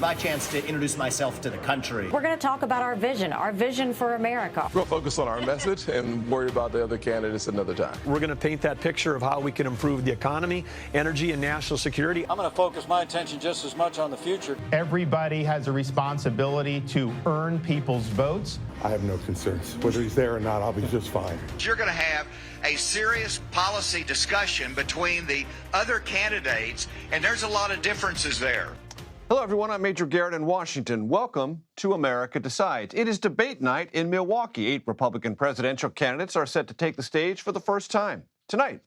my chance to introduce myself to the country. We're going to talk about our vision for America. We'll focus on our message and worry about the other candidates another time. We're going to paint that picture of how we can improve the economy, energy, and national security. I'm going to focus my attention just as much on the future. Everybody has a responsibility to earn people's votes. I have no concerns. Whether he's there or not, I'll be just fine. You're going to have a serious policy discussion between the other candidates, and there's a lot of differences there. Hello, everyone. I'm Major Garrett in Washington. Welcome to America Decides. It is debate night in Milwaukee. 8 Republican presidential candidates are set to take the stage for the first time tonight.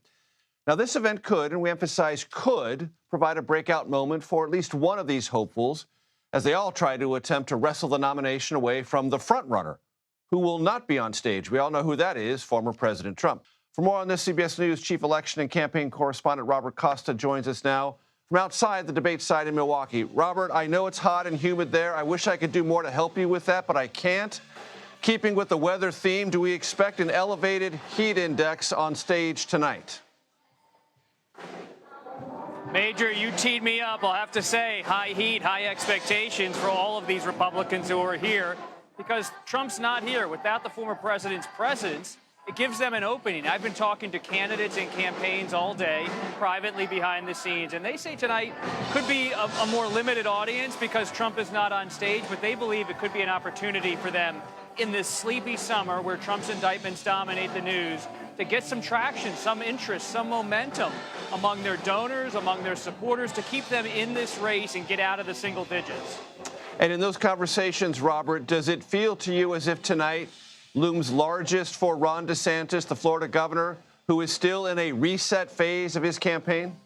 Now, this event could, and we emphasize could, provide a breakout moment for at least one of these hopefuls as they all try to attempt to wrestle the nomination away from the frontrunner, who will not be on stage. We all know who that is, former President Trump. For more on this, CBS News chief election and campaign correspondent Robert Costa joins us now from outside the debate site in Milwaukee. Robert, I know it's hot and humid there. I wish I could do more to help you with that, but I can't. Keeping with the weather theme, do we expect an elevated heat index on stage tonight? Major, you teed me up. I'll have to say, high heat, high expectations for all of these Republicans who are here, because Trump's not here. Without the former president's presence, it gives them an opening. I've been talking to candidates and campaigns all day, privately behind the scenes, and they say tonight could be a more limited audience because Trump is not on stage, but they believe it could be an opportunity for them in this sleepy summer where Trump's indictments dominate the news to get some traction, some interest, some momentum among their donors, among their supporters, to keep them in this race and get out of the single digits. And in those conversations, Robert, does it feel to you as if tonight looms largest for Ron DeSantis, the Florida governor, who is still in a reset phase of his campaign?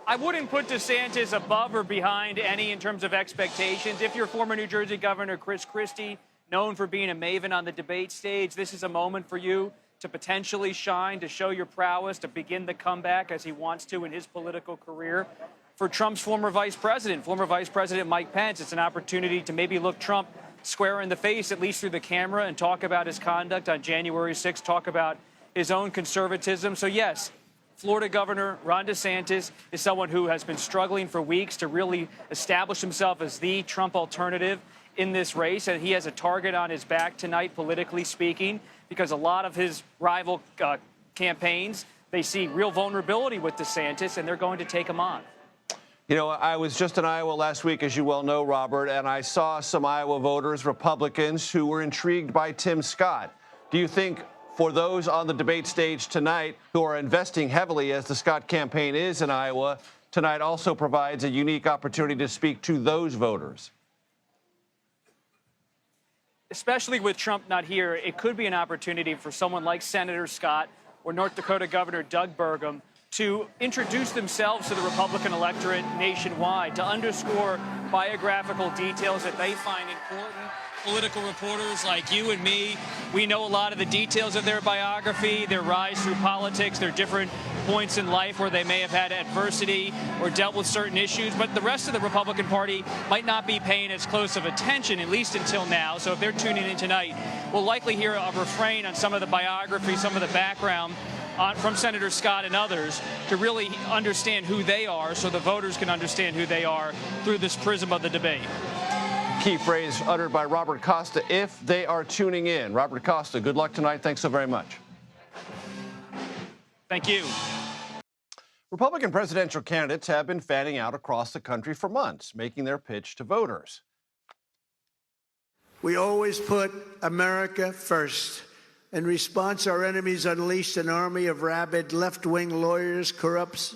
I wouldn't put DeSantis above or behind any in terms of expectations. If you're former New Jersey Governor Chris Christie, known for being a maven on the debate stage, this is a moment for you to potentially shine, to show your prowess, to begin the comeback as he wants to in his political career. For Trump's former Vice President Mike Pence, it's an opportunity to maybe look Trump square in the face, at least through the camera, and talk about his conduct on January 6th, talk about his own conservatism. So, yes, Florida Governor Ron DeSantis is someone who has been struggling for weeks to really establish himself as the Trump alternative in this race, and he has a target on his back tonight, politically speaking, because a lot of his rival campaigns, they see real vulnerability with DeSantis, and they're going to take him on. You know, I was just in Iowa last week, as you well know, Robert, and I saw some Iowa voters, Republicans, who were intrigued by Tim Scott. Do you think for those on the debate stage tonight who are investing heavily, as the Scott campaign is in Iowa, tonight also provides a unique opportunity to speak to those voters? Especially with Trump not here, it could be an opportunity for someone like Senator Scott or North Dakota Governor Doug Burgum to introduce themselves to the Republican electorate nationwide, to underscore biographical details that they find important. Political reporters like you and me, we know a lot of the details of their biography, their rise through politics, their different points in life where they may have had adversity or dealt with certain issues, but the rest of the Republican Party might not be paying as close of attention, at least until now. So if they're tuning in tonight, we'll likely hear a refrain on some of the biography, some of the background from Senator Scott and others to really understand who they are, so the voters can understand who they are through this prism of the debate. Key phrase uttered by Robert Costa, if they are tuning in. Robert Costa, good luck tonight. Thanks so very much. Thank you. Republican presidential candidates have been fanning out across the country for months, making their pitch to voters. We always put America first. In response, our enemies unleashed an army of rabid left-wing lawyers, corrupt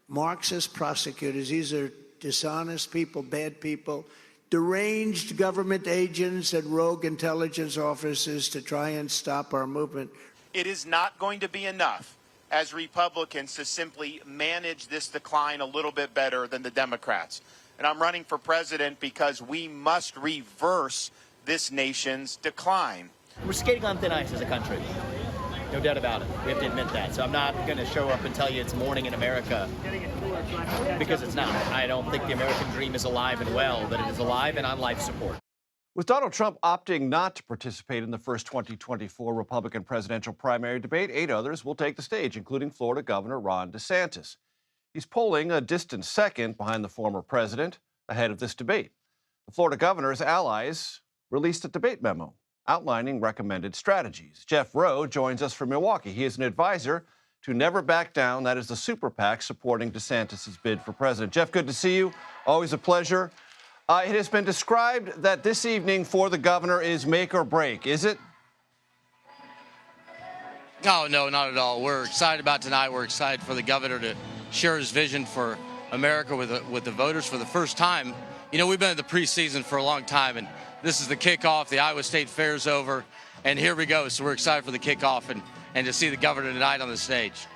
Marxist prosecutors. These are dishonest people, bad people, deranged government agents and rogue intelligence officers to try and stop our movement. It is not going to be enough as Republicans to simply manage this decline a little bit better than the Democrats. And I'm running for president because we must reverse this nation's decline. We're skating on thin ice as a country. No doubt about it. We have to admit that. So I'm not going to show up and tell you it's morning in America, because it's not. I don't think the American dream is alive and well, but it is alive and on life support. With Donald Trump opting not to participate in the first 2024 Republican presidential primary debate, 8 others will take the stage, including Florida Governor Ron DeSantis. He's polling a distant second behind the former president ahead of this debate. The Florida governor's allies released a debate memo outlining recommended strategies. Jeff Rowe joins us from Milwaukee. He is an advisor to Never Back Down. That is the super PAC supporting DeSantis' bid for president. Jeff, good to see you. Always a pleasure. It has been described that this evening for the governor is make or break. Is it? No, not at all. We're excited about tonight. We're excited for the governor to share his vision for America with the voters for the first time. You know, we've been in the preseason for a long time, and this is the kickoff. The Iowa State Fair's over, and here we go. So we're excited for the kickoff and to see the governor tonight on the stage.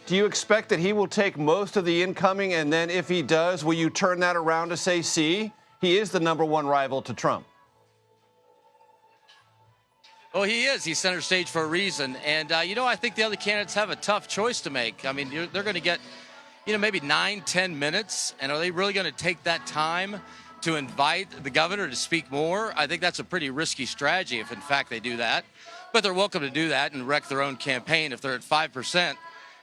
Do you expect that he will take most of the incoming, and then if he does, will you turn that around to say, see, he is the #1 rival to Trump? Well, he is. He's center stage for a reason. And, I think the other candidates have a tough choice to make. I mean, they're going to get, maybe 9-10 minutes. And are they really going to take that time to invite the governor to speak more? I think that's a pretty risky strategy if, in fact, they do that. But they're welcome to do that and wreck their own campaign if they're at 5%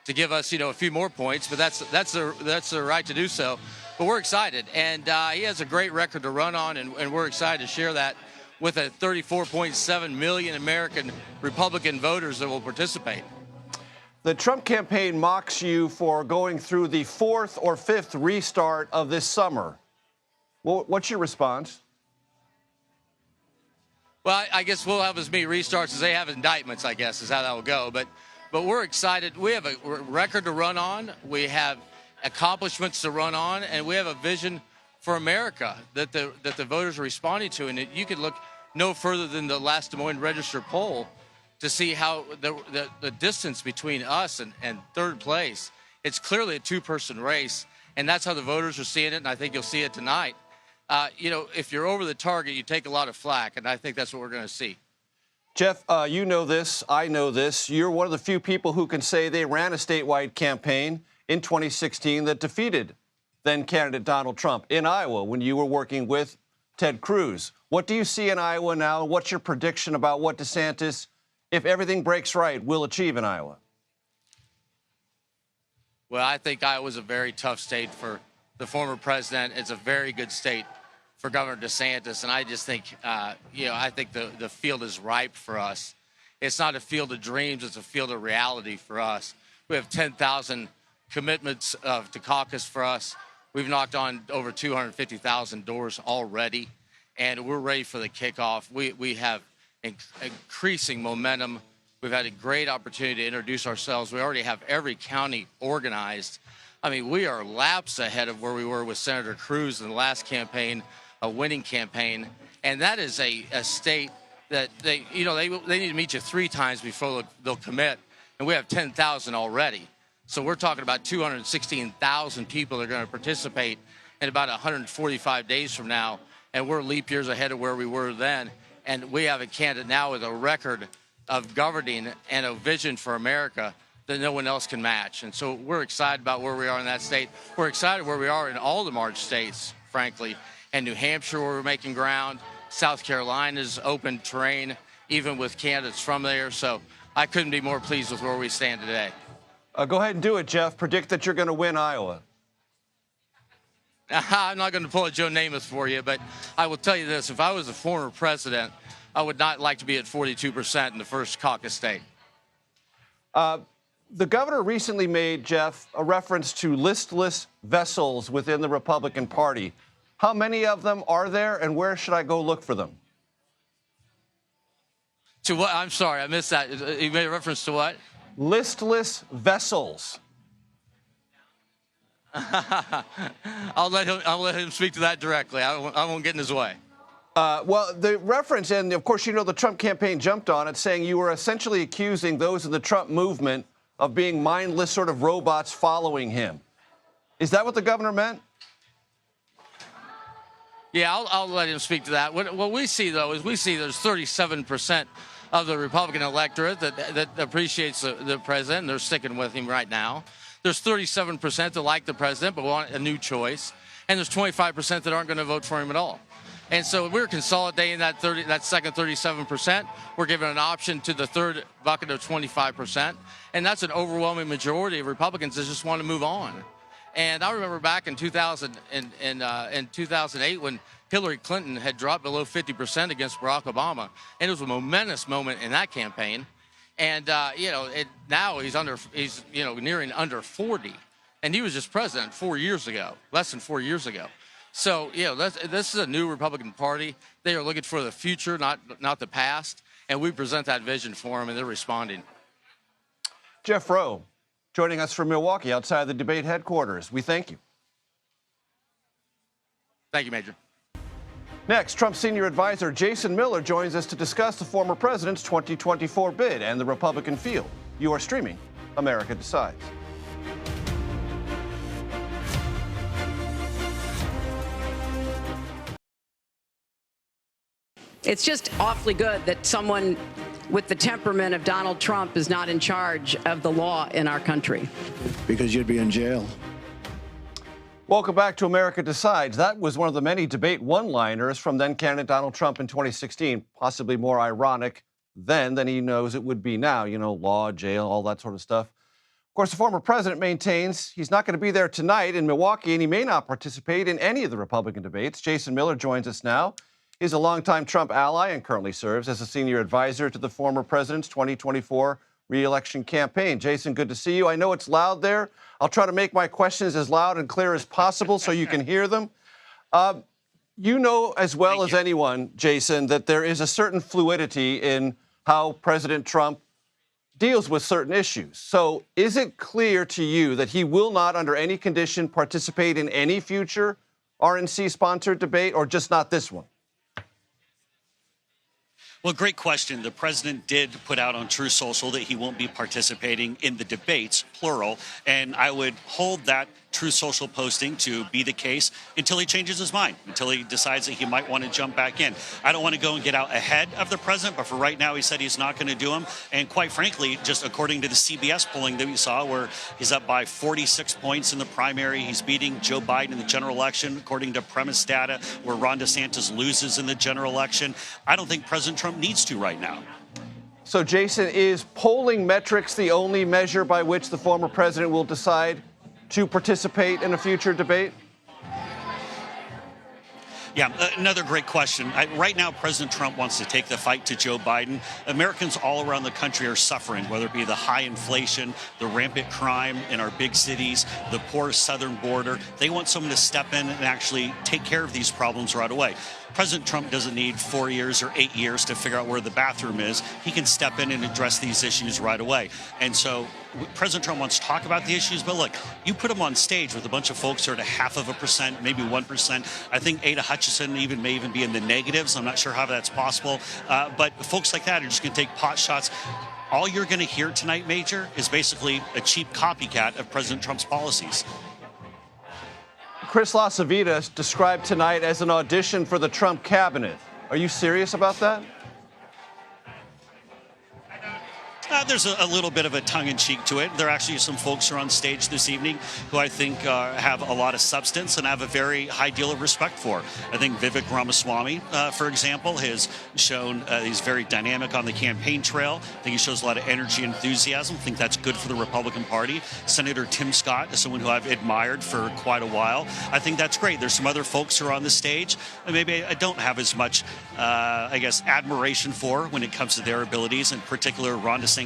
to give us, a few more points. But that's their right to do so. But we're excited. And he has a great record to run on, and we're excited to share that with a 34.7 million American Republican voters that will participate. The Trump campaign mocks you for going through the 4th or 5th restart of this summer. Well, what's your response? Well, I guess we'll have as many restarts as they have indictments, I guess, is how that will go. But we're excited. We have a record to run on. We have accomplishments to run on, and we have a vision for America that the voters are responding to. And you could look no further than the last Des Moines Register poll to see how the distance between us and third place, it's clearly a two-person race, and that's how the voters are seeing it, and I think you'll see it tonight. If you're over the target, you take a lot of flack, and I think that's what we're going to see. Jeff, you know this. I know this. You're one of the few people who can say they ran a statewide campaign in 2016 that defeated then-candidate Donald Trump in Iowa when you were working with Ted Cruz. What do you see in Iowa now? What's your prediction about what DeSantis, if everything breaks right, will achieve in Iowa? Well, I think Iowa's a very tough state for the former president. It's a very good state for Governor DeSantis, and I just think, I think the field is ripe for us. It's not a field of dreams; it's a field of reality for us. We have 10,000 commitments to caucus for us. We've knocked on over 250,000 doors already, and we're ready for the kickoff. We have increasing momentum. We've had a great opportunity to introduce ourselves. We already have every county organized. I mean, we are laps ahead of where we were with Senator Cruz in the last campaign, a winning campaign. And that is a state that they need to meet you 3 times before they'll commit. And we have 10,000 already. So we're talking about 216,000 people that are going to participate in about 145 days from now. And we're leap years ahead of where we were then. And we have a candidate now with a record of governing and a vision for America that no one else can match. And so we're excited about where we are in that state. We're excited where we are in all the March states, frankly. And New Hampshire, where we're making ground. South Carolina's open terrain, even with candidates from there. So I couldn't be more pleased with where we stand today. Go ahead and do it, Jeff. Predict that you're going to win Iowa. I'm not going to pull a Joe Namath for you, but I will tell you this. If I was a former president, I would not like to be at 42% in the first caucus state. The governor recently made, Jeff, a reference to listless vessels within the Republican Party. How many of them are there, and where should I go look for them? To what? I'm sorry, I missed that. You made a reference to what? Listless vessels. I'll let him speak to that directly. I won't get in his way. Well, the reference, and of course, the Trump campaign jumped on it, saying you were essentially accusing those in the Trump movement of being mindless sort of robots following him. Is that what the governor meant? Yeah, I'll let him speak to that. What we see, though, is there's 37% of the Republican electorate that appreciates the president, and they're sticking with him right now. There's 37% that like the president but want a new choice. And there's 25% that aren't going to vote for him at all. And so we're consolidating that second 37%. We're giving an option to the third bucket of 25%. And that's an overwhelming majority of Republicans that just want to move on. And I remember back in 2008 when Hillary Clinton had dropped below 50% against Barack Obama, and it was a momentous moment in that campaign. And now he's nearing under 40, and he was just president 4 years ago, less than 4 years ago. So this is a new Republican Party. They are looking for the future, not the past, and we present that vision for them, and they're responding. Jeff Rowe, joining us from Milwaukee, outside the debate headquarters. We thank you. Thank you, Major. Next, Trump's senior advisor Jason Miller joins us to discuss the former president's 2024 bid and the Republican field. You are streaming America Decides. It's just awfully good that someone with the temperament of Donald Trump is not in charge of the law in our country. Because you'd be in jail. Welcome back to America Decides. That was one of the many debate one-liners from then-candidate Donald Trump in 2016, possibly more ironic then than he knows it would be now. Law, jail, all that sort of stuff. Of course, the former president maintains he's not going to be there tonight in Milwaukee, and he may not participate in any of the Republican debates. Jason Miller joins us now. He's a longtime Trump ally and currently serves as a senior advisor to the former president's 2024 re-election campaign. Jason, good to see you. I know it's loud there. I'll try to make my questions as loud and clear as possible so you can hear them. You know as well as anyone, Jason, that there is a certain fluidity in how President Trump deals with certain issues. So is it clear to you that he will not, under any condition, participate in any future RNC-sponsored debate, or just not this one? Well, great question. The president did put out on True Social that he won't be participating in the debates, plural, and I would hold that True Social posting to be the case until he changes his mind, until he decides that he might want to jump back in. I don't want to go and get out ahead of the president, but for right now, he said he's not going to do them. And quite frankly, just according to the CBS polling that we saw, where he's up by 46 points in the primary, he's beating Joe Biden in the general election, according to premise data, where Ron DeSantis loses in the general election. I don't think President Trump needs to right now. So, Jason, is polling metrics the only measure by which the former president will decide to participate in a future debate? Yeah, another great question. Right now, President Trump wants to take the fight to Joe Biden. Americans all around the country are suffering, whether it be the high inflation, the rampant crime in our big cities, the poor southern border. They want someone to step in and actually take care of these problems right away. President Trump doesn't need 4 years or 8 years to figure out where the bathroom is. He can step in and address these issues right away. And so President Trump wants to talk about the issues, but look, you put him on stage with a bunch of folks who are at 0.5%, maybe 1%. I think Ada Hutchinson may even be in the negatives. I'm not sure how that's possible. But folks like that are just going to take pot shots. All you're going to hear tonight, Major, is basically a cheap copycat of President Trump's policies. Chris LaCivita described tonight as an audition for the Trump cabinet. Are you serious about that? There's a little bit of a tongue-in-cheek to it. There are actually some folks who are on stage this evening who I think have a lot of substance and have a very high deal of respect for. I think Vivek Ramaswamy, for example, has shown he's very dynamic on the campaign trail. I think he shows a lot of energy and enthusiasm. I think that's good for the Republican Party. Senator Tim Scott is someone who I've admired for quite a while. I think that's great. There's some other folks who are on the stage and maybe I don't have as much, admiration for when it comes to their abilities, in particular Ron DeSantis,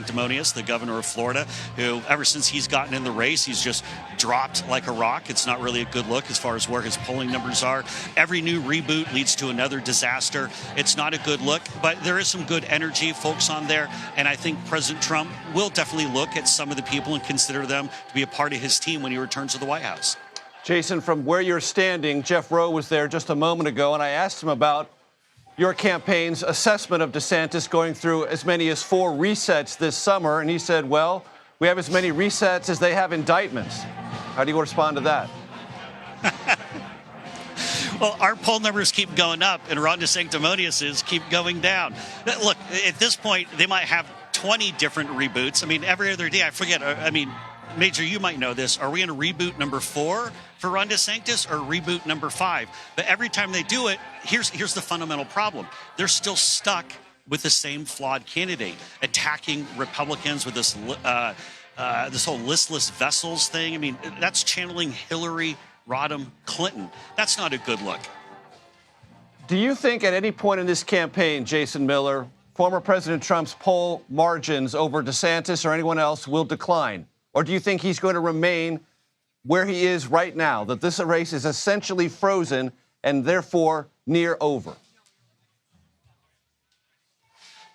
the governor of Florida, who ever since he's gotten in the race, he's just dropped like a rock. It's not really a good look as far as where his polling numbers are. Every new reboot leads to another disaster. It's not a good look, but there is some good energy, folks on there. And I think President Trump will definitely look at some of the people and consider them to be a part of his team when he returns to the White House. Jason, from where you're standing, Jeff Rowe was there just a moment ago, and I asked him about your campaign's assessment of DeSantis going through as many as 4 resets this summer. And he said, well, we have as many resets as they have indictments. How do you respond to that? Well, our poll numbers keep going up and Ron DeSanctimonious' keep going down. Look, at this point, they might have 20 different reboots. I mean, every other day, I forget. Major, you might know this. Are we in a reboot number 4 for Ron DeSantis or reboot number 5? But every time they do it, here's the fundamental problem. They're still stuck with the same flawed candidate, attacking Republicans with this this whole listless vessels thing. I mean, that's channeling Hillary Rodham Clinton. That's not a good look. Do you think at any point in this campaign, Jason Miller, former President Trump's poll margins over DeSantis or anyone else will decline? Or do you think he's going to remain where he is right now, that this race is essentially frozen and therefore near over?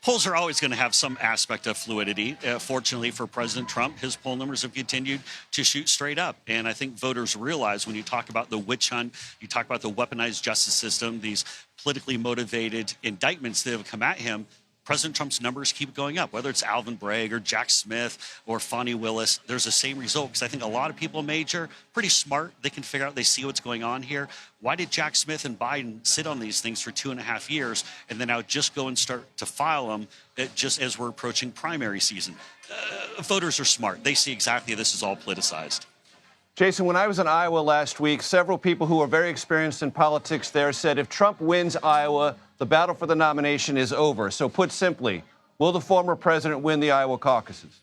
Polls are always going to have some aspect of fluidity. Fortunately for President Trump, his poll numbers have continued to shoot straight up. And I think voters realize when you talk about the witch hunt, you talk about the weaponized justice system, these politically motivated indictments that have come at him, President Trump's numbers keep going up, whether it's Alvin Bragg or Jack Smith or Fani Willis. There's the same result because I think a lot of people, Major, pretty smart. They can figure out, they see what's going on here. Why did Jack Smith and Biden sit on these things for 2.5 years and then now just go and start to file them just as we're approaching primary season? Voters are smart. They see exactly this is all politicized. Jason, when I was in Iowa last week, several people who are very experienced in politics there said if Trump wins Iowa, the battle for the nomination is over. So put simply, will the former president win the Iowa caucuses?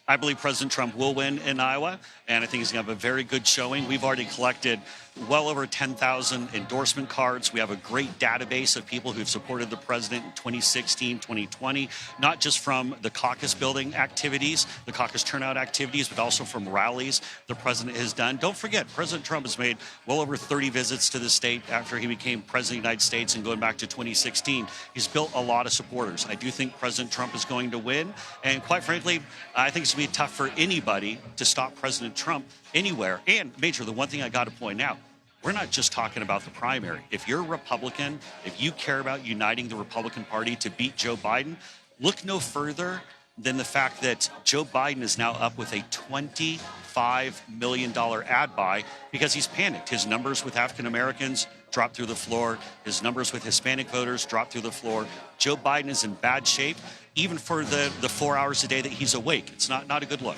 I believe President Trump will win in Iowa, and I think he's going to have a very good showing. We've already collected well over 10,000 endorsement cards. We have a great database of people who've supported the president in 2016, 2020, not just from the caucus building activities, the caucus turnout activities, but also from rallies the president has done. Don't forget, President Trump has made well over 30 visits to the state after he became president of the United States and going back to 2016. He's built a lot of supporters. I do think President Trump is going to win, and quite frankly, I think it's going to be tough for anybody to stop President Trump anywhere. And, Major, the one thing I got to point out, we're not just talking about the primary. If you're a Republican, if you care about uniting the Republican Party to beat Joe Biden, look no further than the fact that Joe Biden is now up with a $25 million ad buy because he's panicked. His numbers with African Americans dropped through the floor. His numbers with Hispanic voters dropped through the floor. Joe Biden is in bad shape, even for the 4 hours a day that he's awake. It's not a good look.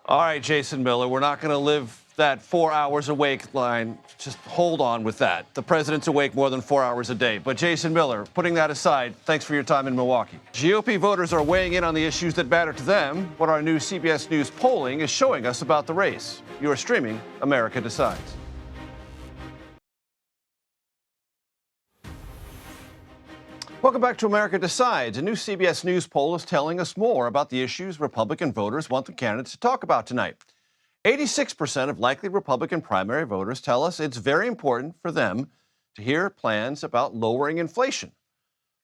All right, Jason Miller, we're not going to live that 4 hours awake line. Just hold on with that. The president's awake more than 4 hours a day. But Jason Miller, putting that aside, thanks for your time in Milwaukee. GOP voters are weighing in on the issues that matter to them, what our new CBS News polling is showing us about the race. You are streaming America Decides. Welcome back to America Decides. A new CBS News poll is telling us more about the issues Republican voters want the candidates to talk about tonight. 86% of likely Republican primary voters tell us it's very important for them to hear plans about lowering inflation.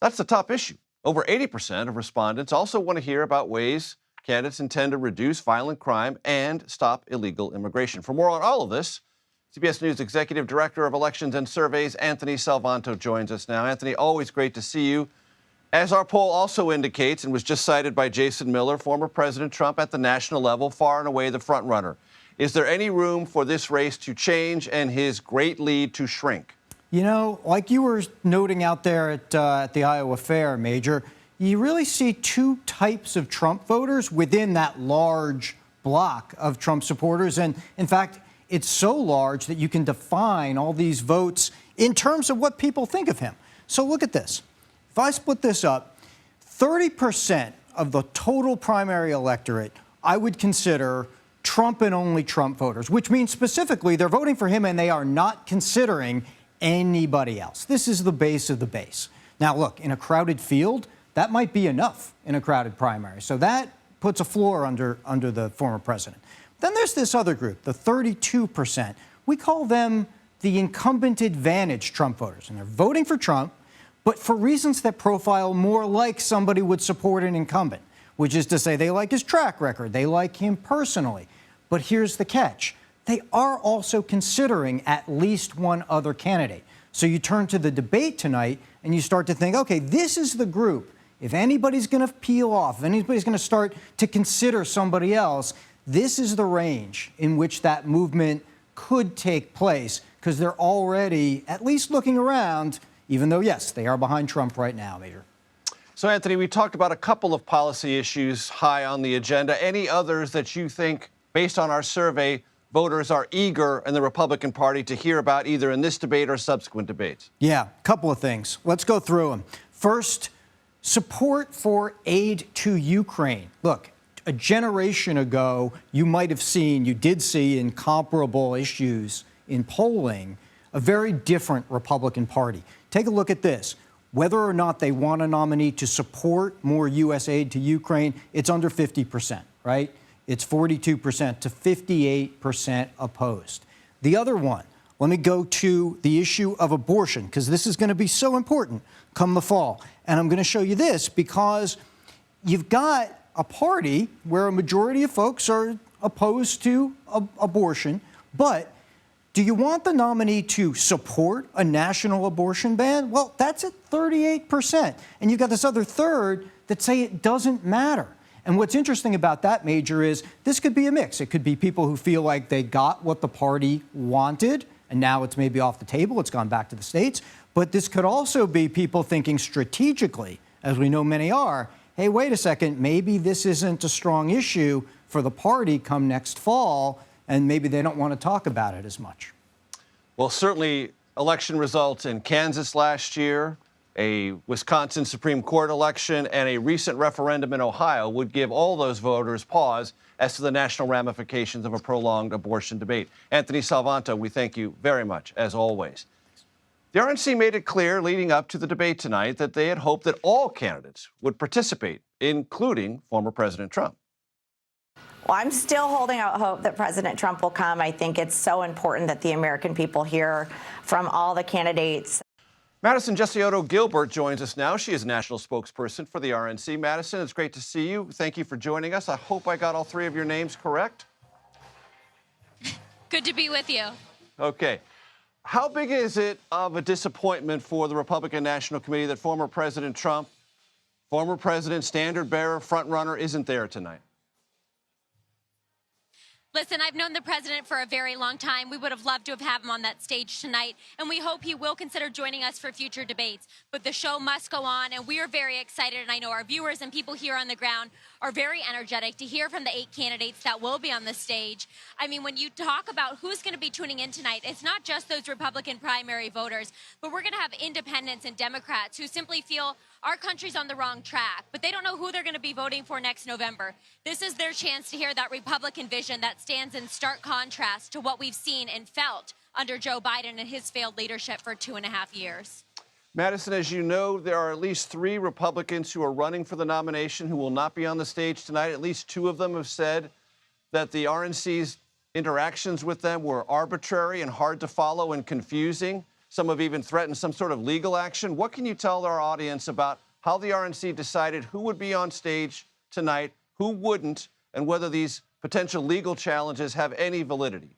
That's the top issue. Over 80% of respondents also want to hear about ways candidates intend to reduce violent crime and stop illegal immigration. For more on all of this, CBS News Executive Director of Elections and Surveys, Anthony Salvanto, joins us now. Anthony, always great to see you. As our poll also indicates, and was just cited by Jason Miller, former President Trump at the national level, far and away the front runner. Is there any room for this race to change and his great lead to shrink? You know, like you were noting out there at the Iowa Fair, Major, you really see two types of Trump voters within that large block of Trump supporters. And in fact, it's so large that you can define all these votes in terms of what people think of him. So look at this. If I split this up, 30% of the total primary electorate I would consider Trump and only Trump voters, which means specifically they're voting for him and they are not considering anybody else. This is the base of the base. Now, look, in a crowded field, that might be enough in a crowded primary. So that puts a floor under the former president. Then there's this other group, the 32%. We call them the incumbent advantage Trump voters. And they're voting for Trump, but for reasons that profile more like somebody would support an incumbent, which is to say they like his track record, they like him personally. But here's the catch. They are also considering at least one other candidate. So you turn to the debate tonight and you start to think, okay, this is the group. If anybody's going to peel off, if anybody's going to start to consider somebody else, this is the range in which that movement could take place because they're already at least looking around, even though, yes, they are behind Trump right now, Major. So, Anthony, we talked about a couple of policy issues high on the agenda. Any others that you think, based on our survey, voters are eager in the Republican Party to hear about either in this debate or subsequent debates? Yeah, a couple of things. Let's go through them. First, Support for aid to Ukraine. Look, a generation ago, you did see in comparable issues in polling, a very different Republican Party. Take a look at this. Whether or not they want a nominee to support more U.S. aid to Ukraine, it's under 50%, right? It's 42% to 58% opposed. The other one, let me go to the issue of abortion, because this is going to be so important come the fall. And I'm going to show you this because you've got a party where a majority of folks are opposed to abortion, but do you want the nominee to support a national abortion ban? Well, that's at 38%. And you've got this other third that say it doesn't matter. And what's interesting about that, Major, is this could be a mix. It could be people who feel like they got what the party wanted, and now it's maybe off the table. It's gone back to the states. But this could also be people thinking strategically, as we know many are, hey, wait a second, maybe this isn't a strong issue for the party come next fall, and maybe they don't want to talk about it as much. Well, certainly election results in Kansas last year, a Wisconsin Supreme Court election, and a recent referendum in Ohio would give all those voters pause as to the national ramifications of a prolonged abortion debate. Anthony Salvanto, we thank you very much, as always. The RNC made it clear leading up to the debate tonight that they had hoped that all candidates would participate, including former President Trump. Well, I'm still holding out hope that President Trump will come. I think it's so important that the American people hear from all the candidates. Madison Gesiotto Gilbert joins us now. She is national spokesperson for the RNC. Madison, it's great to see you. Thank you for joining us. I hope I got all three of your names correct. Good to be with you. Okay. How big is it of a disappointment for the Republican National Committee that former President Trump, former president, standard bearer, front runner, isn't there tonight? Listen, I've known the president for a very long time. We would have loved to have had him on that stage tonight, and we hope he will consider joining us for future debates. But the show must go on, and we are very excited, and I know our viewers and people here on the ground are very energetic to hear from the 8 candidates that will be on the stage. I mean, when you talk about who's going to be tuning in tonight, it's not just those Republican primary voters, but we're going to have independents and Democrats who simply feel our country's on the wrong track, but they don't know who they're going to be voting for next November. This is their chance to hear that Republican vision that stands in stark contrast to what we've seen and felt under Joe Biden and his failed leadership for 2.5 years. Madison, as you know, there are at least 3 Republicans who are running for the nomination who will not be on the stage tonight. At least 2 of them have said that the RNC's interactions with them were arbitrary and hard to follow and confusing. Some have even threatened some sort of legal action. What can you tell our audience about how the RNC decided who would be on stage tonight, who wouldn't, and whether these potential legal challenges have any validity?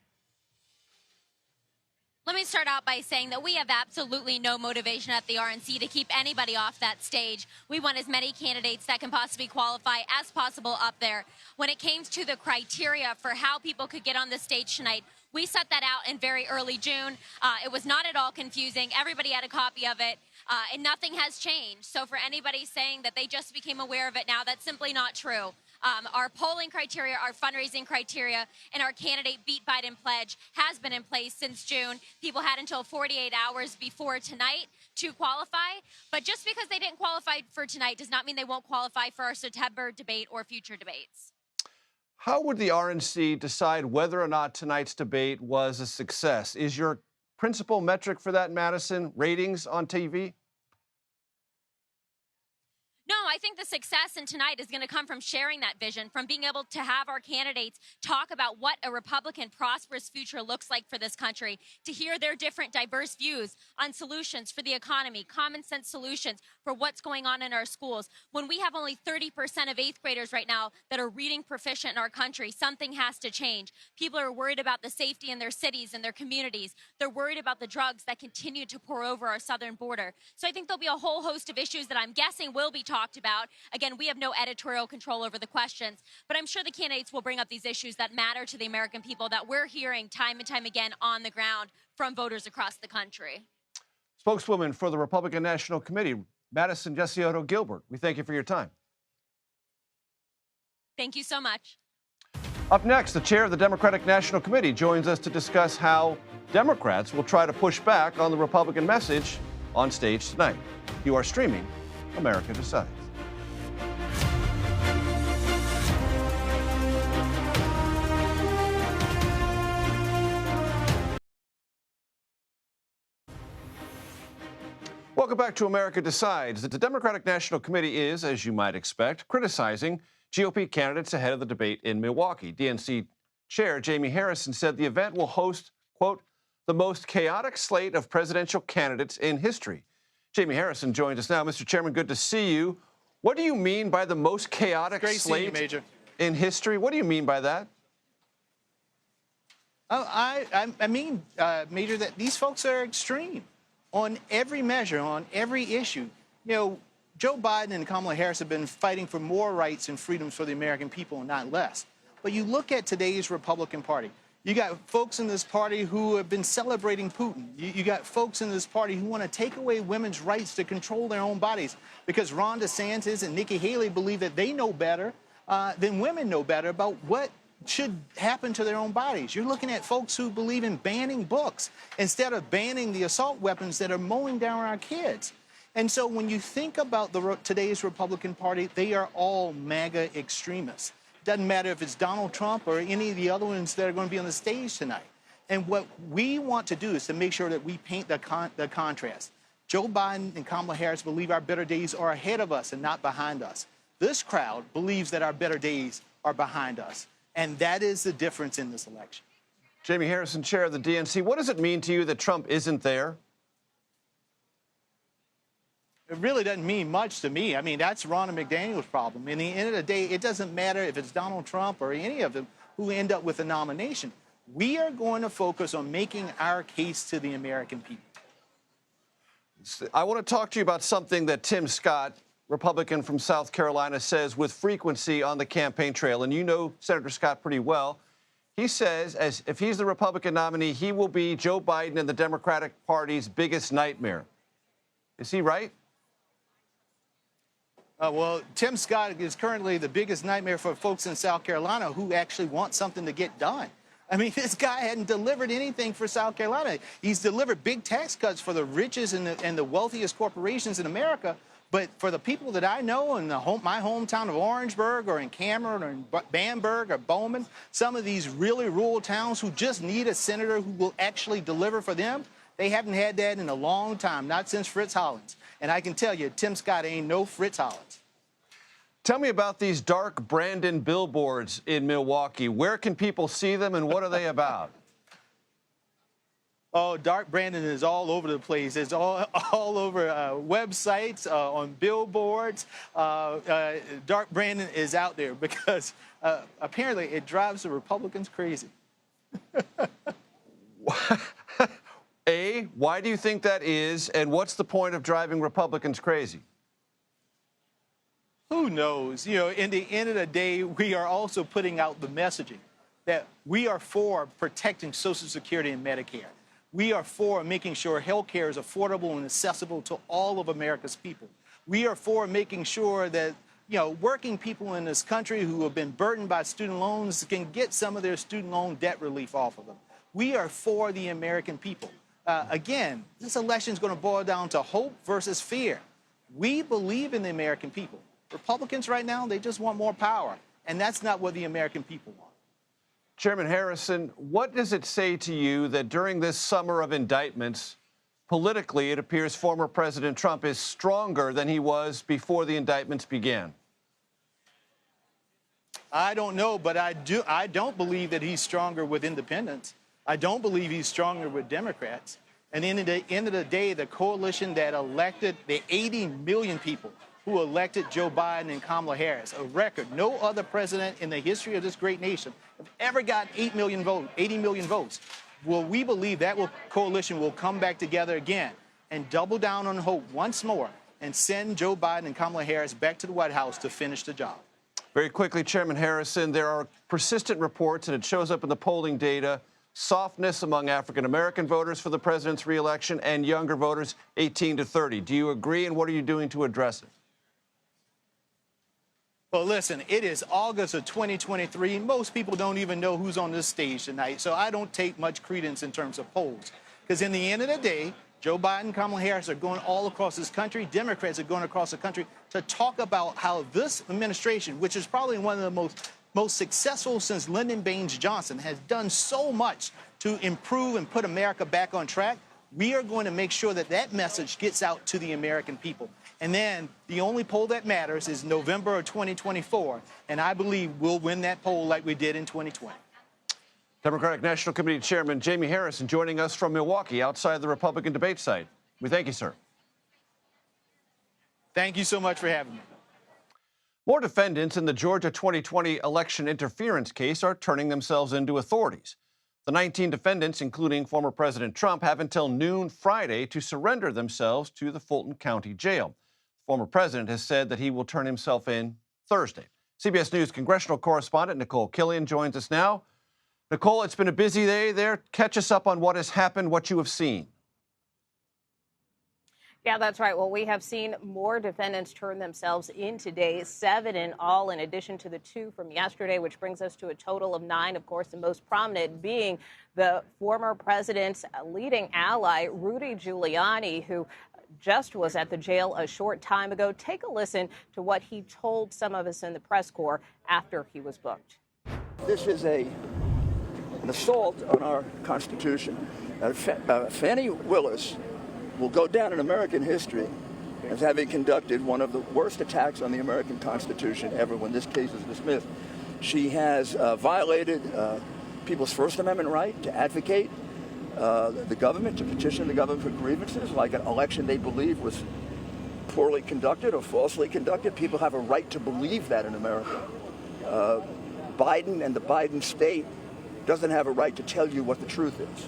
Let me start out by saying that we have absolutely no motivation at the RNC to keep anybody off that stage. We want as many candidates that can possibly qualify as possible up there. When it came to the criteria for how people could get on the stage tonight, we set that out in very early June. It was not at all confusing. Everybody had a copy of it, and nothing has changed. So for anybody saying that they just became aware of it now, that's simply not true. Our polling criteria, our fundraising criteria, and our candidate Beat Biden pledge has been in place since June. People had until 48 hours before tonight to qualify. But just because they didn't qualify for tonight does not mean they won't qualify for our September debate or future debates. How would the RNC decide whether or not tonight's debate was a success? Is your principal metric for that, Madison, ratings on TV? No, I think the success in tonight is going to come from sharing that vision, from being able to have our candidates talk about what a Republican prosperous future looks like for this country, to hear their different diverse views on solutions for the economy, common sense solutions for what's going on in our schools. When we have only 30% of 8th graders right now that are reading proficient in our country, something has to change. People are worried about the safety in their cities and their communities. They're worried about the drugs that continue to pour over our southern border. So I think there'll be a whole host of issues that I'm guessing will be talked about. Again, we have no editorial control over the questions, but I'm sure the candidates will bring up these issues that matter to the American people that we're hearing time and time again on the ground from voters across the country. Spokeswoman for the Republican National Committee, Madison Gesiotto Gilbert, we thank you for your time. Thank you so much. Up next, the chair of the Democratic National Committee joins us to discuss how Democrats will try to push back on the Republican message on stage tonight. You are streaming America Decides. Welcome back to America Decides. The Democratic National Committee is, as you might expect, criticizing GOP candidates ahead of the debate in Milwaukee. DNC Chair Jamie Harrison said the event will host, quote, the most chaotic slate of presidential candidates in history. Jamie Harrison joins us now. Mr. Chairman, good to see you. What do you mean by the most chaotic slate in history? What do you mean by that? I mean, Major, that these folks are extreme on every measure, on every issue. You know, Joe Biden and Kamala Harris have been fighting for more rights and freedoms for the American people, not less. But you look at today's Republican Party. You got folks in this party who have been celebrating Putin. You got folks in this party who want to take away women's rights to control their own bodies because Ron DeSantis and Nikki Haley believe that they know better than women know better about what should happen to their own bodies. You're looking at folks who believe in banning books instead of banning the assault weapons that are mowing down our kids. And so when you think about today's Republican Party, they are all MAGA extremists. Doesn't matter if it's Donald Trump or any of the other ones that are going to be on the stage tonight. And what we want to do is to make sure that we paint the contrast. Joe Biden and Kamala Harris believe our better days are ahead of us and not behind us. This crowd believes that our better days are behind us. And that is the difference in this election. Jamie Harrison, chair of the DNC. What does it mean to you that Trump isn't there? It really doesn't mean much to me. I mean, that's Ronna McDaniel's problem. In the end of the day, it doesn't matter if it's Donald Trump or any of them who end up with a nomination. We are going to focus on making our case to the American people. I want to talk to you about something that Tim Scott, Republican from South Carolina, says with frequency on the campaign trail. And you know Senator Scott pretty well. He says, as if he's the Republican nominee, he will be Joe Biden and the Democratic Party's biggest nightmare. Is he right? Well, Tim Scott is currently the biggest nightmare for folks in South Carolina who actually want something to get done. I mean, this guy hadn't delivered anything for South Carolina. He's delivered big tax cuts for the richest and the wealthiest corporations in America. But for the people that I know in my hometown of Orangeburg or in Cameron or in Bamberg or Bowman, some of these really rural towns who just need a senator who will actually deliver for them, they haven't had that in a long time, not since Fritz Hollins. And I can tell you, Tim Scott ain't no Fritz Hollins. Tell me about these dark Brandon billboards in Milwaukee. Where can people see them and what are they about? Oh, Dark Brandon is all over the place. It's all over websites, on billboards. Dark Brandon is out there because apparently it drives the Republicans crazy. A, why do you think that is, and what's the point of driving Republicans crazy? Who knows? You know, in the end of the day, we are also putting out the messaging that we are for protecting Social Security and Medicare. We are for making sure health care is affordable and accessible to all of America's people. We are for making sure that, you know, working people in this country who have been burdened by student loans can get some of their student loan debt relief off of them. We are for the American people. Again, this election is going to boil down to hope versus fear. We believe in the American people. Republicans right now, they just want more power, and that's not what the American people want. Chairman Harrison, what does it say to you that during this summer of indictments, politically, it appears former President Trump is stronger than he was before the indictments began? I don't know, but I don't believe that he's stronger with independents. I don't believe he's stronger with Democrats. And at the end of the day, the coalition that elected the 80 million people who elected Joe Biden and Kamala Harris, a record no other president in the history of this great nation have ever got 80 million votes. Well, we believe that coalition will come back together again and double down on hope once more and send Joe Biden and Kamala Harris back to the White House to finish the job. Very quickly, Chairman Harrison, there are persistent reports, and it shows up in the polling data, softness among African-American voters for the president's reelection and younger voters 18 to 30. Do you agree, and what are you doing to address it? Well, listen, it is August of 2023. Most people don't even know who's on this stage tonight, so I don't take much credence in terms of polls. Because in the end of the day, Joe Biden, Kamala Harris are going all across this country. Democrats are going across the country to talk about how this administration, which is probably one of the most successful since Lyndon Baines Johnson, has done so much to improve and put America back on track. We are going to make sure that that message gets out to the American people. And then the only poll that matters is November of 2024. And I believe we'll win that poll like we did in 2020. Democratic National Committee Chairman Jamie Harrison joining us from Milwaukee outside the Republican debate site. We thank you, sir. Thank you so much for having me. More defendants in the Georgia 2020 election interference case are turning themselves into authorities. The 19 defendants, including former President Trump, have until noon Friday to surrender themselves to the Fulton County Jail. The former president has said that he will turn himself in Thursday. CBS News congressional correspondent Nicole Killian joins us now. Nicole, it's been a busy day there. Catch us up on what has happened, what you have seen. Yeah, that's right. Well, we have seen more defendants turn themselves in today, 7 in all, in addition to the 2 from yesterday, which brings us to a total of 9. Of course, the most prominent being the former president's leading ally, Rudy Giuliani, who just was at the jail a short time ago. Take a listen to what he told some of us in the press corps after he was booked. This is an assault on our Constitution. Fannie Willis will go down in American history as having conducted one of the worst attacks on the American Constitution ever when this case is dismissed. She has violated people's First Amendment right to advocate the government, to petition the government for grievances, like an election they believe was poorly conducted or falsely conducted. People have a right to believe that in America. Biden and the Biden state doesn't have a right to tell you what the truth is.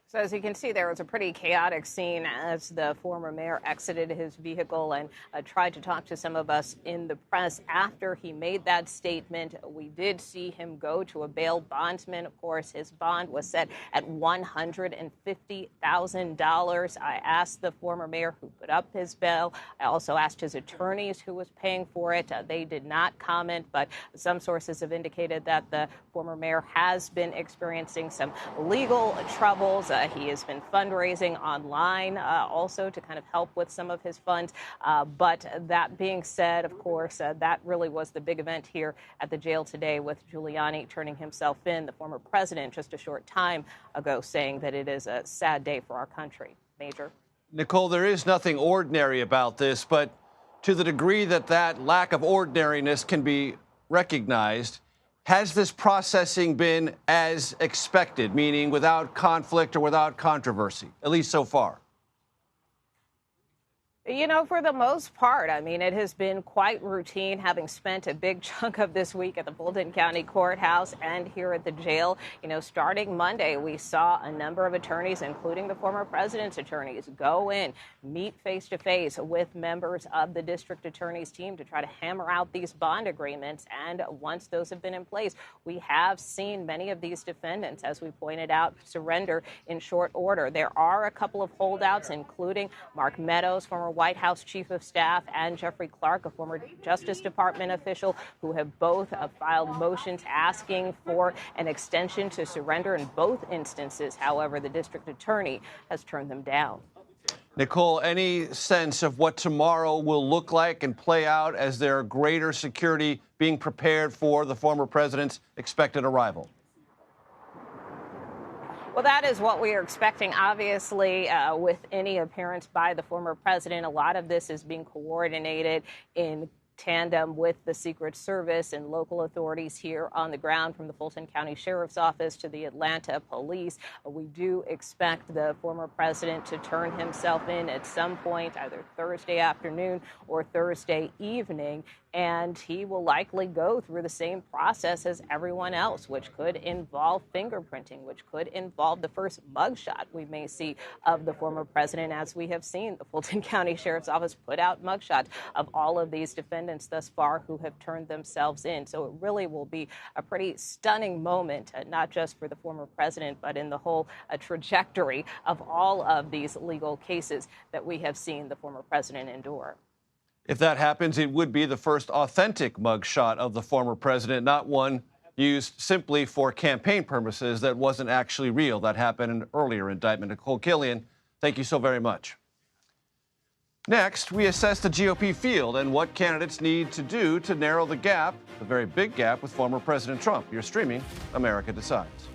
So as you can see, there was a pretty chaotic scene as the former mayor exited his vehicle and tried to talk to some of us in the press after he made that statement. We did see him go to a bail bondsman. Of course, his bond was set at $150,000. I asked the former mayor who put up his bail. I also asked his attorneys who was paying for it. They did not comment, but some sources have indicated that the former mayor has been experiencing some legal troubles. He has been fundraising online also to kind of help with some of his funds. But that being said, of course, that really was the big event here at the jail today, with Giuliani turning himself in, the former president just a short time ago saying that it is a sad day for our country. Major. Nicole, there is nothing ordinary about this, but to the degree that that lack of ordinariness can be recognized, has this processing been as expected, meaning without conflict or without controversy, at least so far? You know, for the most part, I mean, it has been quite routine, having spent a big chunk of this week at the Fulton County Courthouse and here at the jail. You know, starting Monday, we saw a number of attorneys, including the former president's attorneys, go in, meet face-to-face with members of the district attorney's team to try to hammer out these bond agreements. And once those have been in place, we have seen many of these defendants, as we pointed out, surrender in short order. There are a couple of holdouts, including Mark Meadows, former White House Chief of Staff, and Jeffrey Clark, a former Justice Department official, who have both filed motions asking for an extension to surrender in both instances. However, the district attorney has turned them down. Nicole, any sense of what tomorrow will look like and play out as there are greater security being prepared for the former president's expected arrival? Well, that is what we are expecting. Obviously, with any appearance by the former president, a lot of this is being coordinated in tandem with the Secret Service and local authorities here on the ground, from the Fulton County Sheriff's Office to the Atlanta Police. We do expect the former president to turn himself in at some point, either Thursday afternoon or Thursday evening. And he will likely go through the same process as everyone else, which could involve fingerprinting, which could involve the first mugshot we may see of the former president, as we have seen the Fulton County Sheriff's Office put out mugshots of all of these defendants thus far who have turned themselves in. So it really will be a pretty stunning moment, not just for the former president, but in the whole trajectory of all of these legal cases that we have seen the former president endure. If that happens, it would be the first authentic mugshot of the former president, not one used simply for campaign purposes that wasn't actually real. That happened in an earlier indictment. Nicole Killian, thank you so very much. Next, we assess the GOP field and what candidates need to do to narrow the gap, the very big gap, with former President Trump. You're streaming America Decides.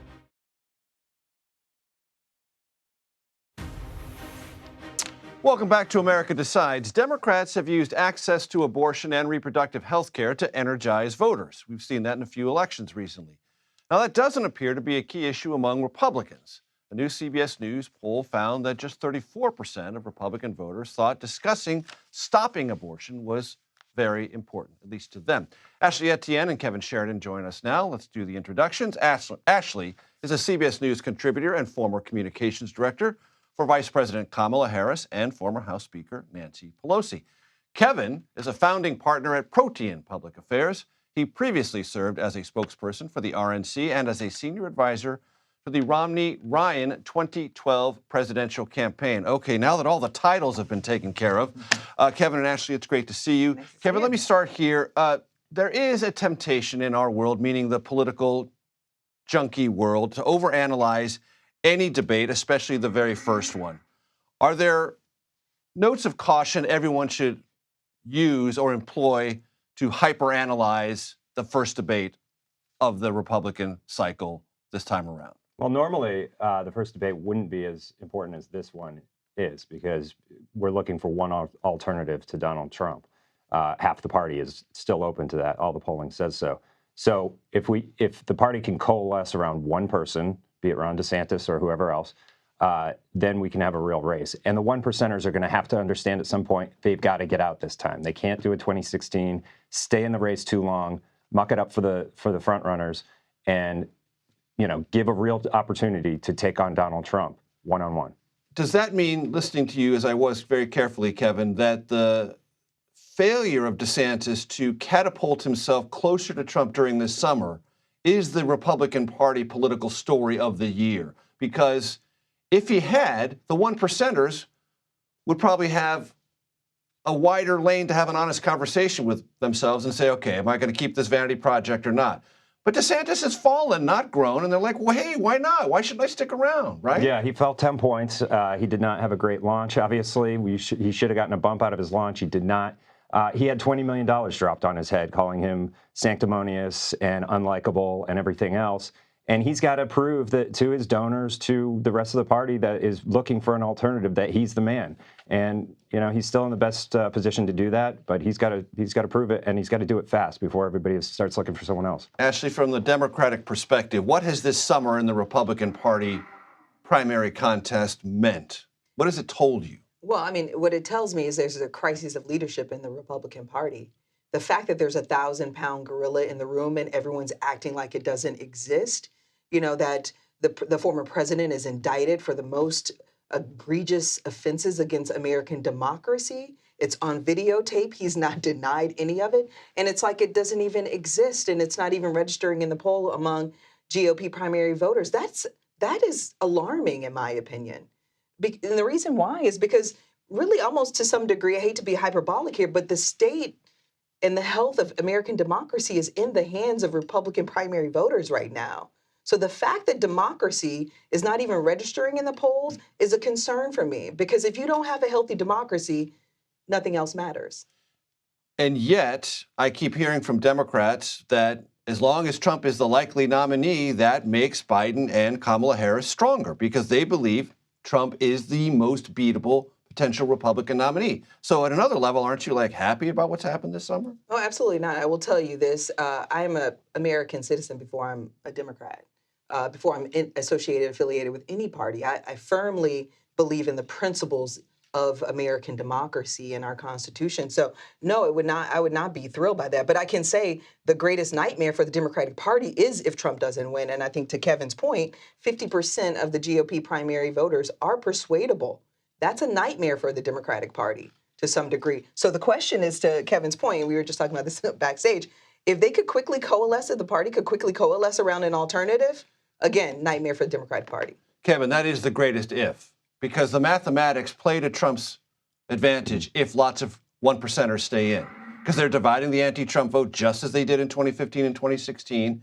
Welcome back to America Decides. Democrats have used access to abortion and reproductive health care to energize voters. We've seen that in a few elections recently. Now, that doesn't appear to be a key issue among Republicans. A new CBS News poll found that just 34% of Republican voters thought discussing stopping abortion was very important, at least to them. Ashley Etienne and Kevin Sheridan join us now. Let's do the introductions. Ashley is a CBS News contributor and former communications director for Vice President Kamala Harris and former House Speaker Nancy Pelosi. Kevin is a founding partner at Protein Public Affairs. He previously served as a spokesperson for the RNC and as a senior advisor for the Romney-Ryan 2012 presidential campaign. Okay, now that all the titles have been taken care of, Kevin and Ashley, it's great to see you. Kevin, let me start here. There is a temptation in our world, meaning the political junkie world, to overanalyze any debate, especially the very first one. Are there notes of caution everyone should use or employ to hyperanalyze the first debate of the Republican cycle this time around? Well, normally the first debate wouldn't be as important as this one is, because we're looking for one alternative to Donald Trump. Half the party is still open to that. All the polling says so. So if the party can coalesce around one person, be it Ron DeSantis or whoever else, then we can have a real race. And the 1%ers are going to have to understand at some point they've got to get out this time. They can't do a 2016, stay in the race too long, muck it up for the front runners, and give a real opportunity to take on Donald Trump one-on-one. Does that mean, listening to you as I was very carefully, Kevin, that the failure of DeSantis to catapult himself closer to Trump during this summer is the Republican Party political story of the year? Because if he had, the 1%ers would probably have a wider lane to have an honest conversation with themselves and say, okay, am I going to keep this vanity project or not? But DeSantis has fallen, not grown, and they're like, well, hey, why not? Why shouldn't I stick around, right? Yeah, he fell 10 points. He did not have a great launch, obviously. He should have gotten a bump out of his launch. He did not. He had $20 million dropped on his head, calling him sanctimonious and unlikable and everything else. And he's got to prove that to his donors, to the rest of the party that is looking for an alternative, that he's the man. And he's still in the best position to do that, but he's got to prove it, and he's got to do it fast before everybody starts looking for someone else. Ashley, from the Democratic perspective, what has this summer in the Republican Party primary contest meant? What has it told you? Well, I mean, what it tells me is there's a crisis of leadership in the Republican Party. The fact that there's a 1,000-pound gorilla in the room and everyone's acting like it doesn't exist, that the former president is indicted for the most egregious offenses against American democracy. It's on videotape. He's not denied any of it. And it's like it doesn't even exist, and it's not even registering in the poll among GOP primary voters. That is alarming, in my opinion. And the reason why is because really almost to some degree, I hate to be hyperbolic here, but the state and the health of American democracy is in the hands of Republican primary voters right now. So the fact that democracy is not even registering in the polls is a concern for me, because if you don't have a healthy democracy, nothing else matters. And yet, I keep hearing from Democrats that as long as Trump is the likely nominee, that makes Biden and Kamala Harris stronger, because they believe Trump is the most beatable potential Republican nominee. So at another level, aren't you happy about what's happened this summer? Oh, absolutely not. I will tell you this. I am an American citizen before I'm a Democrat, before I'm affiliated with any party. I firmly believe in the principles of American democracy and our Constitution. So no, I would not be thrilled by that. But I can say the greatest nightmare for the Democratic Party is if Trump doesn't win. And I think to Kevin's point, 50% of the GOP primary voters are persuadable. That's a nightmare for the Democratic Party to some degree. So the question is, to Kevin's point, we were just talking about this backstage, if they could quickly coalesce, if the party could quickly coalesce around an alternative, again, nightmare for the Democratic Party. Kevin, that is the greatest if, because the mathematics play to Trump's advantage if lots of 1%ers stay in, because they're dividing the anti-Trump vote just as they did in 2015 and 2016.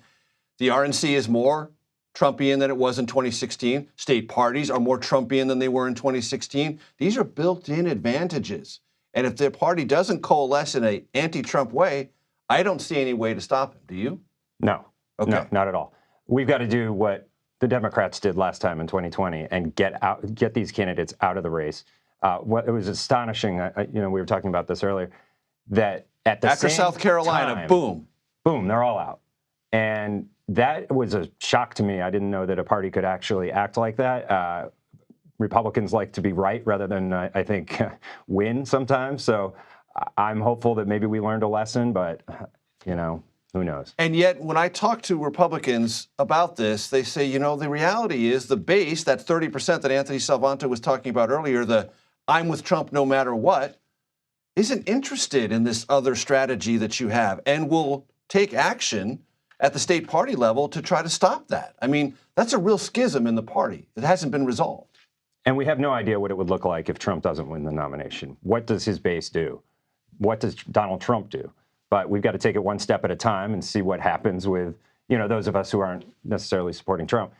The RNC is more Trumpian than it was in 2016. State parties are more Trumpian than they were in 2016. These are built-in advantages. And if their party doesn't coalesce in an anti-Trump way, I don't see any way to stop him. Do you? No. Okay. No, not at all. We've got to do what the Democrats did last time in 2020 and get these candidates out of the race. It was astonishing, we were talking about this earlier, that at the After same South Carolina, time, boom, they're all out. And that was a shock to me. I didn't know that a party could actually act like that. Republicans like to be right rather than, I think, win sometimes. So I'm hopeful that maybe we learned a lesson, but, who knows? And yet, when I talk to Republicans about this, they say, the reality is the base, that 30% that Anthony Salvanto was talking about earlier, the I'm with Trump no matter what, isn't interested in this other strategy that you have and will take action at the state party level to try to stop that. I mean, that's a real schism in the party. It hasn't been resolved. And we have no idea what it would look like if Trump doesn't win the nomination. What does his base do? What does Donald Trump do? But we've got to take it one step at a time and see what happens with, those of us who aren't necessarily supporting Trump.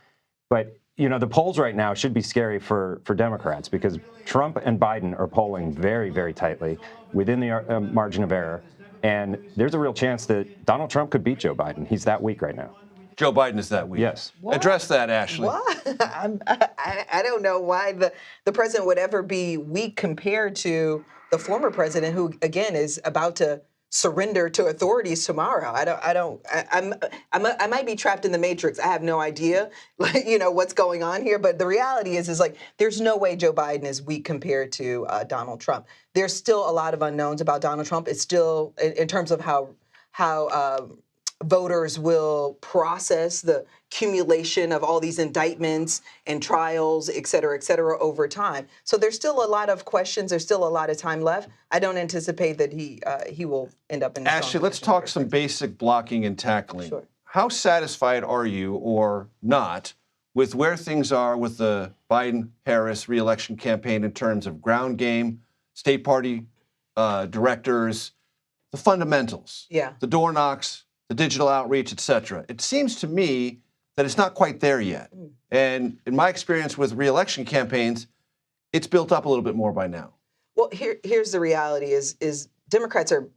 But, the polls right now should be scary for Democrats because Trump and Biden are polling very, very tightly within the margin of error. And there's a real chance that Donald Trump could beat Joe Biden. He's that weak right now. Joe Biden is that weak. Yes. What? Address that, Ashley. What? I don't know why the president would ever be weak compared to the former president, who again is about to surrender to authorities tomorrow. I might be trapped in the matrix. I have no idea, what's going on here. But the reality is like there's no way Joe Biden is weak compared to Donald Trump. There's still a lot of unknowns about Donald Trump. It's still in terms of how voters will process the accumulation of all these indictments and trials, et cetera, over time. So there's still a lot of questions. There's still a lot of time left. I don't anticipate that he will end up in the Ashley, let's talk some basic blocking and tackling. Sure. How satisfied are you or not with where things are with the Biden-Harris reelection campaign in terms of ground game, state party directors, the fundamentals, the door knocks, the digital outreach, et cetera? It seems to me that it's not quite there yet. And in my experience with reelection campaigns, it's built up a little bit more by now. Well, here's the reality is Democrats are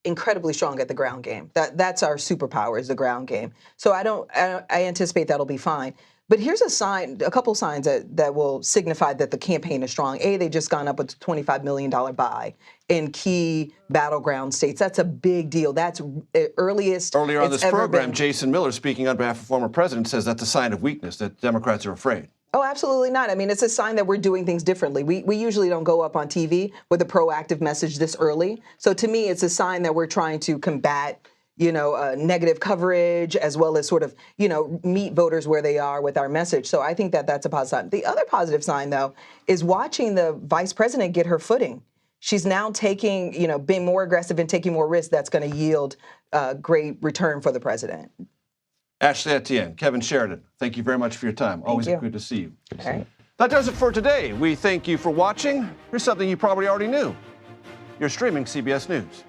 incredibly strong at the ground game. That's our superpower is the ground game. So I anticipate that'll be fine. But here's a couple signs that will signify that the campaign is strong. They've just gone up with a $25 million buy in key battleground states. That's a big deal. That's earliest. Earlier on this program, Jason Miller, speaking on behalf of former president, says that's a sign of weakness, that Democrats are afraid. Oh, absolutely not. I mean, it's a sign that we're doing things differently. We usually don't go up on TV with a proactive message this early. So to me, it's a sign that we're trying to combat negative coverage as well as sort of, meet voters where they are with our message. So I think that that's a positive sign. The other positive sign, though, is watching the vice president get her footing. She's now taking, being more aggressive and taking more risks that's going to yield great return for the president. Ashley Etienne, Kevin Sheridan, thank you very much for your time. Always good to see you. All right. That does it for today. We thank you for watching. Here's something you probably already knew. You're streaming CBS News.